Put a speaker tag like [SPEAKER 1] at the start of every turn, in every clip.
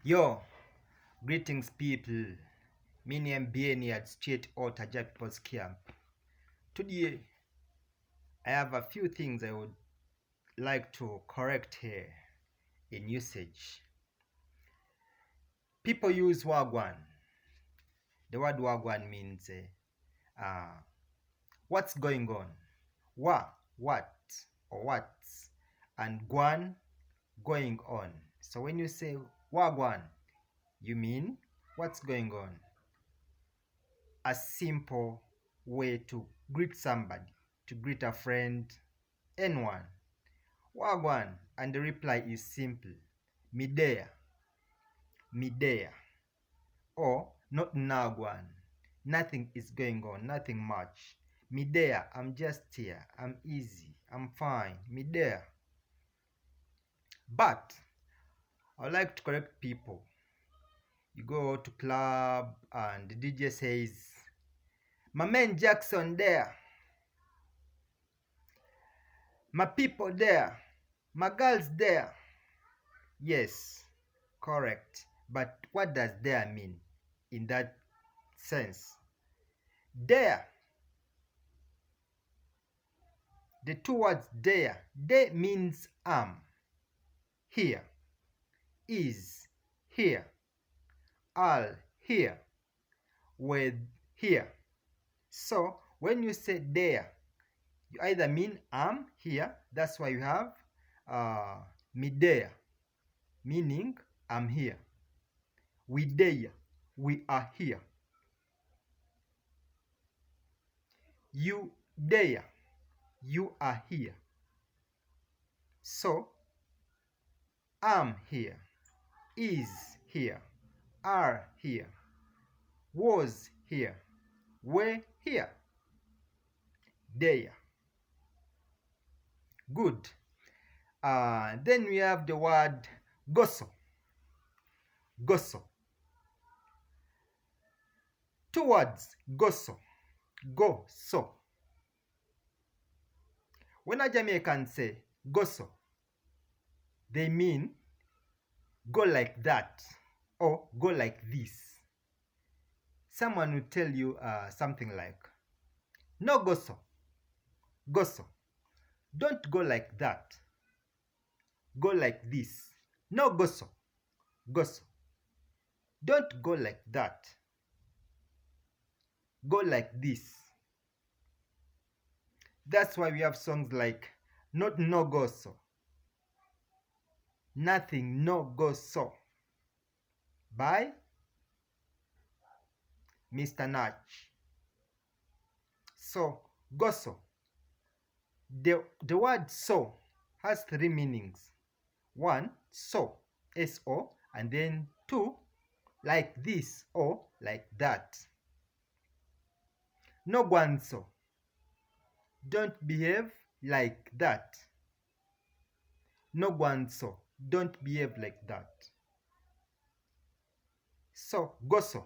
[SPEAKER 1] Yo, greetings people. My name Bieni at Straight Out Ajah People's Camp. Today, I have a few things I would like to correct here in usage. People use wagwan. The word wagwan means what's going on. What, or what's, and gwan, going on. So when you say wagwan, you mean what's going on. A simple way to greet somebody, to greet a friend, anyone. Wagwan, and the reply is simple. Me there, or not nagwan. Nothing is going on, nothing much. Me there, I'm just here, I'm easy, I'm fine, me there. But I like to correct people. You go to club and the DJ says, my man Jackson there, my people there, my girls there. Yes, correct. But what does there mean in that sense? There, the two words there means here, is here, all here, with here. So when you say there, you either mean I'm here, that's why you have me there, meaning I'm here. We there, we are here. You there, you are here. So I'm here, is here, are here, was here, were here, there. Good. Then we have the word goso. Goso. Two words, goso. Go, so. When a Jamaican say goso, they mean go like that or go like this. Someone will tell you something like, no goso, goso. Don't go like that. Go like this. No goso, goso. Don't go like that. Go like this. That's why we have songs like not no goso, nothing no goso by Mr. Natch. So goso. The word so has three meanings. One, so, S-O, and then two, like this or like that. No guanso. Don't behave like that. No guanso. Don't behave like that. So, goso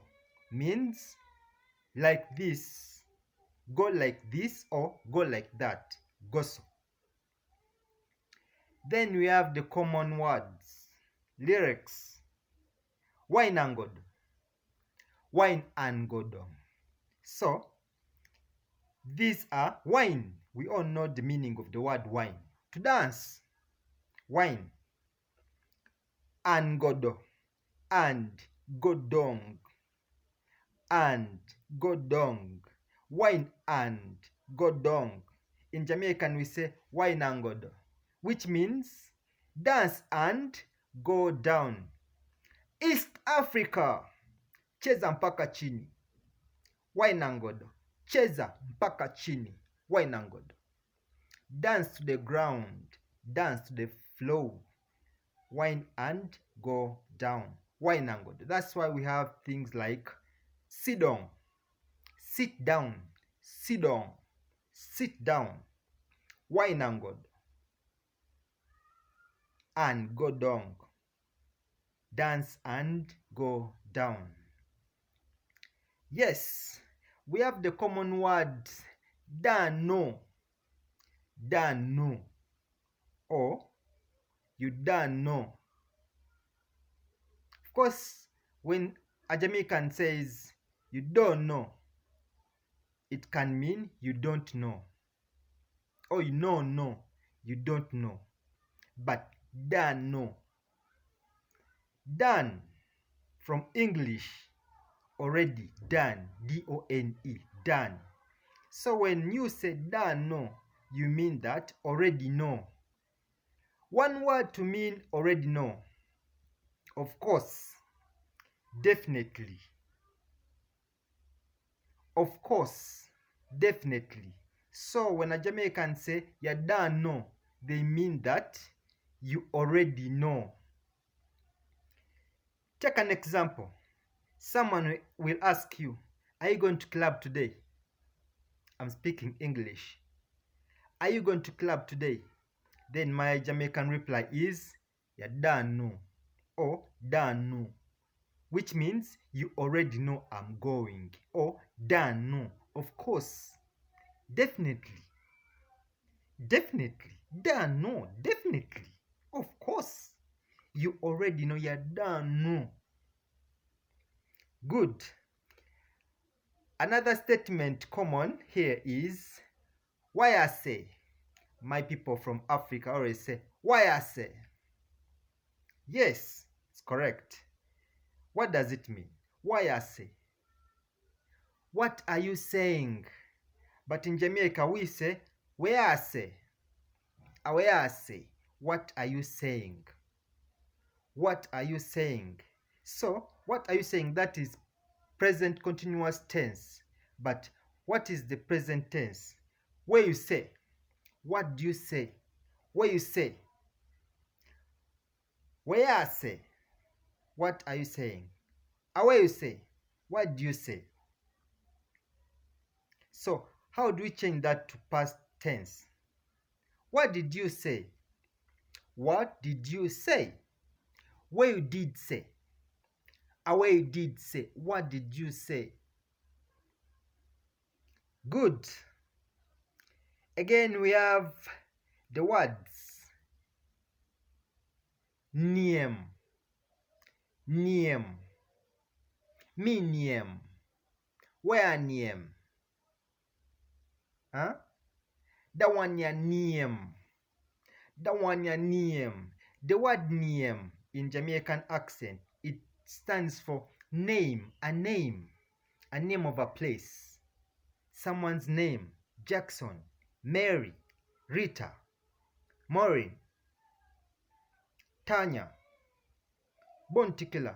[SPEAKER 1] means like this, go like this or go like that. Goso. Then we have the common words, lyrics. Wine and God. Wine and God. So, these are wine. We all know the meaning of the word wine. To dance, wine. And godo, and godong, and godong. Wine and godong. In Jamaican we say wine and godo, which means dance and go down. East Africa, cheza mpaka chini. Wine and godo. Cheza mpaka chini. Wine and godo. Dance to the ground. Dance to the flow. Wine and go down. Wine and go. That's why we have things like sit down, sit down, sit down, sit down. Wine and go. And go down. Dance and go down. Yes, we have the common word dan no, or you don't know. Of course, when a Jamaican says you don't know, it can mean you don't know. Or you know, you don't know. But done know. Done from English, already done, D-O-N-E, done. So when you say done know, you mean that already know. One word to mean already know. Of course, definitely. Of course, definitely. So when a Jamaican say you done know, they mean that you already know. Take an example. Someone will ask you, are you going to club today? I'm speaking English. Are you going to club today? Then my Jamaican reply is, you done know, or done know, which means you already know I'm going, or done know, of course, definitely, definitely, done know, definitely, of course, you already know, you done know. Good. Another statement common here is, why I say. My people from Africa always say, why I say. Yes, it's correct. What does it mean? Why I say? What are you saying? But in Jamaica we say, where I say. Where I say. What are you saying? What are you saying? So, what are you saying? That is present continuous tense. But what is the present tense? Where you say. What do you say? Where you say. Where I say. What are you saying? Where you say. What do you say? So, how do we change that to past tense? What did you say? What did you say? Where you did say. Where you did say. What did you say? Good. Again, we have the words name, name, me name, where name, huh? That one your name, that one your name. The word name in Jamaican accent, it stands for name, a name of a place, someone's name, Jackson, Mary, Rita, Maureen, Tanya, Bontikila,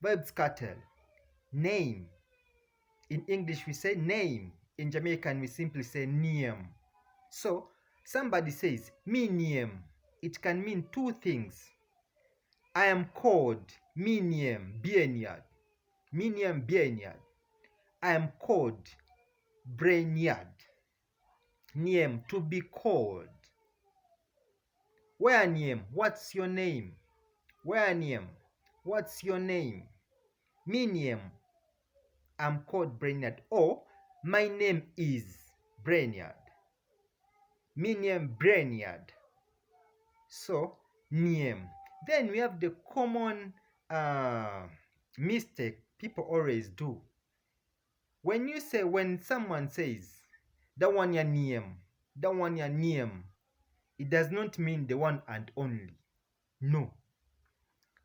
[SPEAKER 1] Vibes Cartel, name. In English we say name. In Jamaican we simply say name. So somebody says me name. It can mean two things. I am called me name Bianyard. Me name Bianyard. I am called Brainyard. Name to be called. Where name? What's your name? Where name? What's your name? Me name. I'm called Brainyard. Or my name is Brainyard. Me name Brainyard. So name. Then we have the common mistake people always do. When someone says that one your name, that one your name, it does not mean the one and only. No.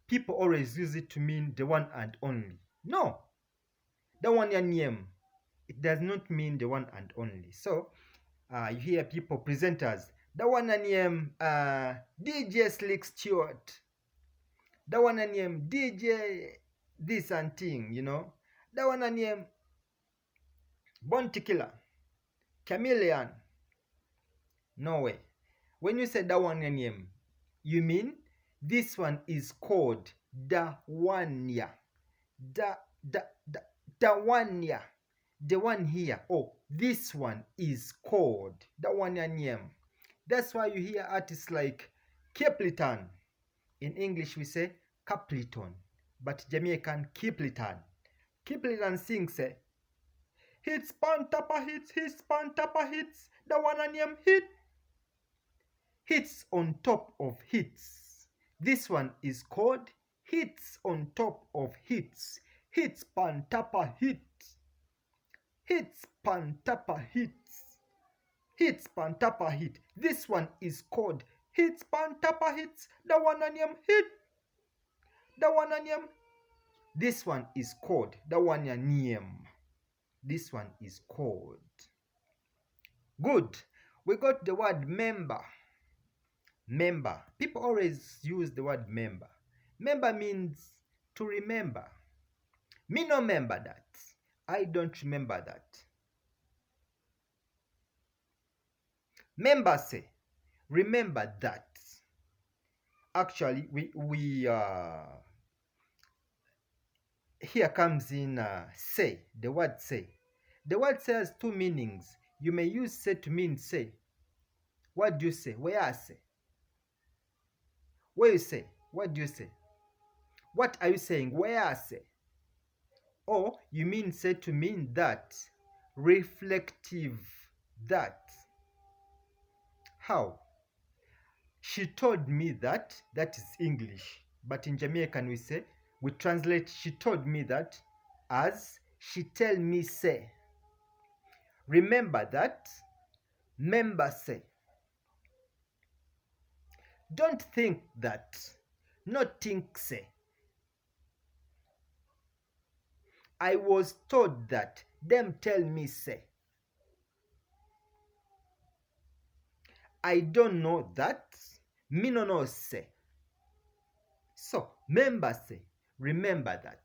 [SPEAKER 1] People always use it to mean the one and only. No. That one your name, it does not mean the one and only. So you hear people, presenters, that one your name DJ Slick Stewart. That one your name DJ this and thing, you know. That one your name Bounty Killer, Chameleon. No way. When you say that one your name, you mean this one is called the one ya. The one ya. The one here. Oh, this one is called the one ya name. That's why you hear artists like Capleton. In English we say Capleton, but Jamaican Capleton. Capleton sings hits pan tapa hits, hits pan tapa hits, the one ya name hit. Hits on top of hits. This one is called Hits on top of hits. Hits pan tapa hits. Hits pan tapa hits. Hits pan tapa hit. This one is called hits pan tapa hits. The one on him hit. The one on him. This one is called the one on him. This one is called. Good. We got the word member. Member. People always use the word member. Member means to remember. Me no remember that. I don't remember that. Member say, remember that. Actually, here comes in say, the word say. The word say has two meanings. You may use say to mean say. What do you say? Where I say? Where you say? What do you say? What are you saying? Where I say? Or you mean say to mean that. Reflective that. How? She told me that. That is English. But in Jamaican we translate she told me that as she tell me say. Remember that. Member say. Don't think that. Not think say. I was told that. Them tell me say. I don't know that. Me no know say. So, member say. Remember that.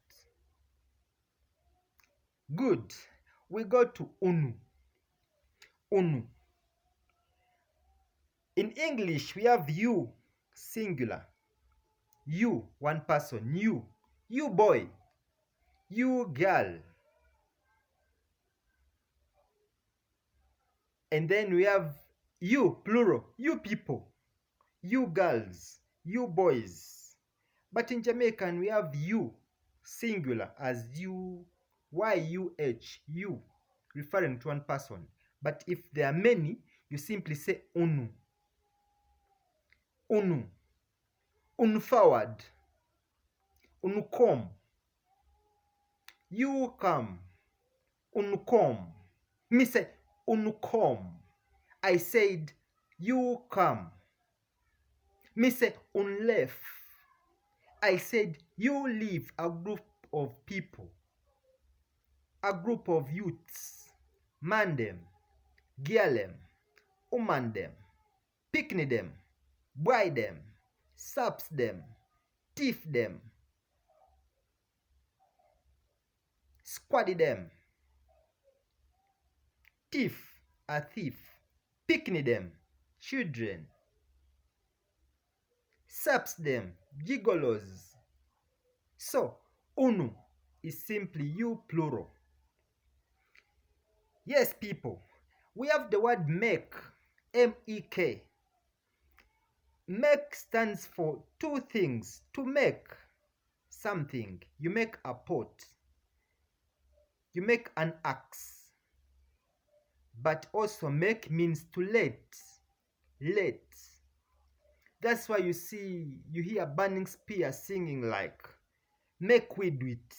[SPEAKER 1] Good. We go to unu. Unu. In English, we have you, singular. You, one person. You. You boy. You girl. And then we have you, plural. You people. You girls. You boys. But in Jamaican, we have you, singular, as you, Y-U-H, you, referring to one person. But if there are many, you simply say unu. Unu. Unu forward. Unu come. You come. Unu come. Me say unu come. I said you come. Me say un left. I said you leave a group of people. A group of youths. Man them. Girl them. Woman them. Picnic them. Boy them. Saps them. Thief them. Squaddy them. Thief, a thief. Picnic them, children. Saps them, gigolos. So, unu is simply you plural. Yes, people, we have the word make, M-E-K. Make stands for two things. To make something, you make a pot. You make an axe. But also make means to let. Let. That's why you hear Burning Spear singing like, make we do it,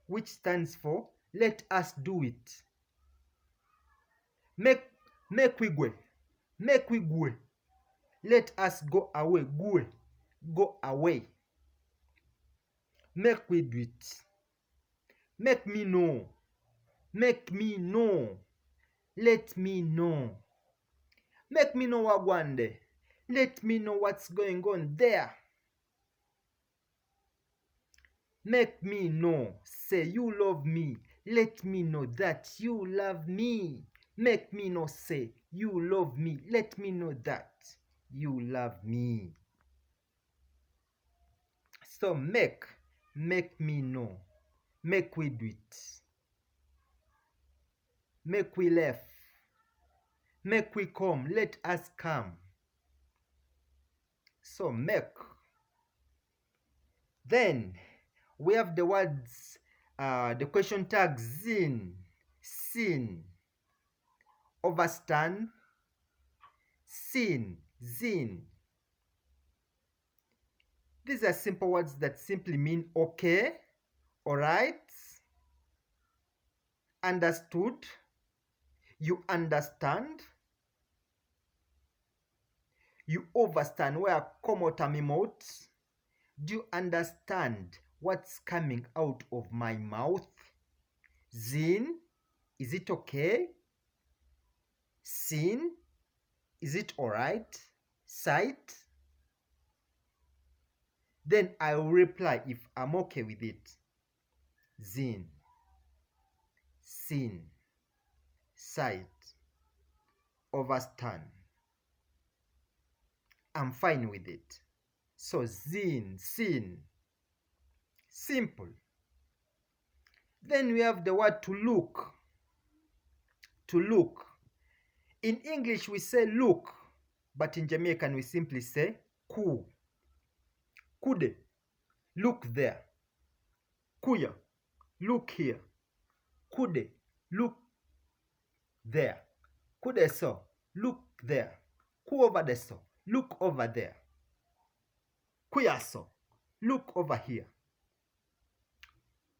[SPEAKER 1] which stands for let us do it. Make we go. Make we go. Let us go away. Go away. Make we do it. Make me know. Make me know. Let me know. Make me know what one day. Let me know what's going on there. Make me know. Say you love me. Let me know that you love me. Make me know. Say you love me. Let me know that you love me. So make me know. Make we do it. Make we left. Make we come. Let us come. So make. Then we have the words, the question tag zin, sin, overstand, sin, zin. These are simple words that simply mean okay, alright, understood, you understand, you overstand. Where komotamimot. Do you understand what's coming out of my mouth? Zin, is it okay? Sin, is it alright? Sight. Then I will reply if I'm okay with it. Zin, sin, sight, overstand. I'm fine with it. So zin, sin. Simple. Then we have the word to look. To look. In English we say look, but in Jamaican we simply say ku. Kude, look there. Kuya, look here. Kude, look there. Kude so, look there. Ku over the so, look over there. Kuyaso, look over here.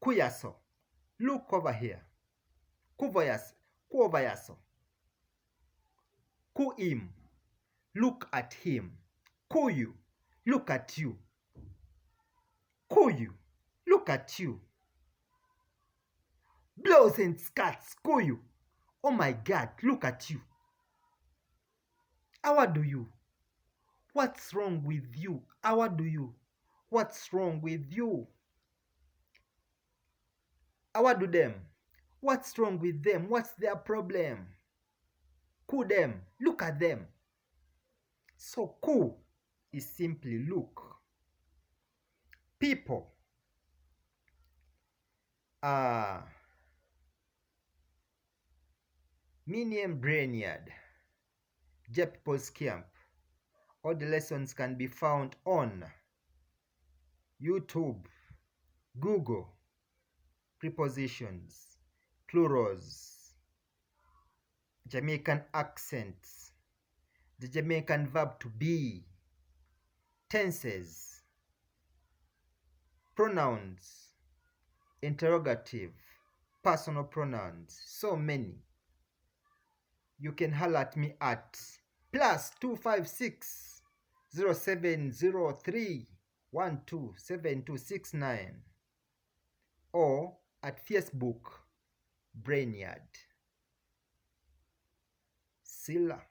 [SPEAKER 1] Kuyaso, look over here. Kuvoyas, kuovayaso. Kuim, look at him. Kuyu, look at you. Kuyu, look at you. Blouse and skirts, kuyu. Oh my God, look at you. How do you? What's wrong with you? How do you? What's wrong with you? How do them? What's wrong with them? What's their problem? Ku them. Look at them. So ku is simply look. People. Minium Brainyard. Jeppo's Camp. All the lessons can be found on YouTube, Google, prepositions, plurals, Jamaican accents, the Jamaican verb to be, tenses, pronouns, interrogative, personal pronouns, so many. You can holler at me at +256 0703 127269 or at Facebook Brainyard. Silla.